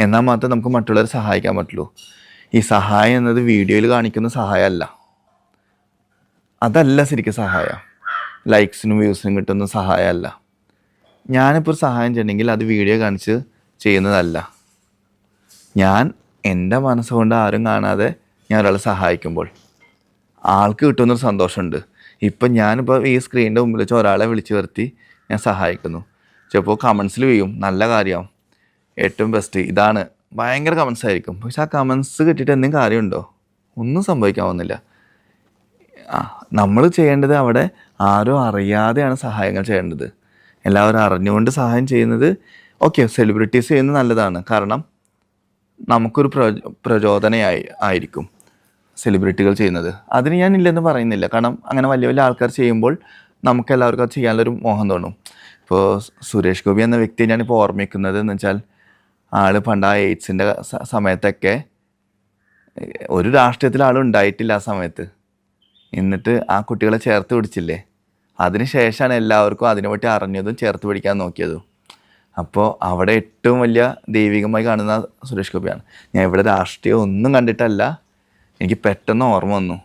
എന്നാൽ മാത്രമേ നമുക്ക് മറ്റുള്ളവരെ സഹായിക്കാൻ പറ്റുള്ളൂ. ഈ സഹായം എന്നത് വീഡിയോയിൽ കാണിക്കുന്ന സഹായമല്ല. അതല്ല ശരിക്കും സഹായം. ലൈക്സിനും വ്യൂസിനും കിട്ടുന്ന സഹായമല്ല. ഞാനിപ്പോൾ ഒരു സഹായം ചെയ്യണമെങ്കിൽ അത് വീഡിയോ കാണിച്ച് ചെയ്യുന്നതല്ല. ഞാൻ എൻ്റെ മനസ്സുകൊണ്ട് ആരും കാണാതെ ഞാൻ ഒരാളെ സഹായിക്കുമ്പോൾ ആൾക്ക് കിട്ടുന്നൊരു സന്തോഷമുണ്ട്. ഇപ്പം ഞാനിപ്പോൾ ഈ സ്ക്രീനിൻ്റെ മുമ്പിൽ വെച്ച് ഒരാളെ വിളിച്ചു വരുത്തി ഞാൻ സഹായിക്കുന്നു. ചിലപ്പോൾ കമൻസിൽ വീഴും, നല്ല കാര്യമാവും, ഏറ്റവും ബെസ്റ്റ് ഇതാണ്, ഭയങ്കര കമൻസ് ആയിരിക്കും. പക്ഷെ ആ കമൻസ് കിട്ടിയിട്ട് എന്തെങ്കിലും കാര്യമുണ്ടോ? ഒന്നും സംഭവിക്കാവുന്നില്ല. നമ്മൾ ചെയ്യേണ്ടത് അവിടെ ആരും അറിയാതെയാണ് സഹായങ്ങൾ ചെയ്യേണ്ടത്. എല്ലാവരും അറിഞ്ഞുകൊണ്ട് സഹായം ചെയ്യുന്നത് ഓക്കെ, സെലിബ്രിറ്റീസ് ചെയ്യുന്നത് നല്ലതാണ്. കാരണം നമുക്കൊരു ആയിരിക്കും സെലിബ്രിറ്റികൾ ചെയ്യുന്നത്. അതിന് ഞാൻ ഇല്ലെന്ന് പറയുന്നില്ല. കാരണം അങ്ങനെ വലിയ വലിയ ആൾക്കാർ ചെയ്യുമ്പോൾ നമുക്ക് എല്ലാവർക്കും അത് ചെയ്യാനുള്ളൊരു മോഹം തോന്നും. ഇപ്പോൾ സുരേഷ് ഗോപി എന്ന വ്യക്തിയെ ഞാനിപ്പോൾ ഓർമ്മിക്കുന്നത് എന്ന് വെച്ചാൽ ആൾ പണ്ട് ആ എയ്ഡ്സിൻ്റെ സമയത്തൊക്കെ ഒരു രാഷ്ട്രീയത്തിൽ ഉണ്ടായിട്ടില്ല ആ സമയത്ത്. എന്നിട്ട് ആ കുട്ടികളെ ചേർത്ത് പിടിച്ചില്ലേ? അതിന് ശേഷമാണ് എല്ലാവർക്കും അതിനെപ്പറ്റി അറിഞ്ഞതും ചേർത്ത് പിടിക്കാൻ നോക്കിയതും. അപ്പോൾ അവിടെ ഏറ്റവും വലിയ ദൈവികമായി കാണുന്ന സുരേഷ് ഗോപിയാണ്. ഞാൻ ഇവിടെ രാഷ്ട്രീയം ഒന്നും കണ്ടിട്ടല്ല, എനിക്ക് പെട്ടെന്ന് ഓർമ്മ വന്നു.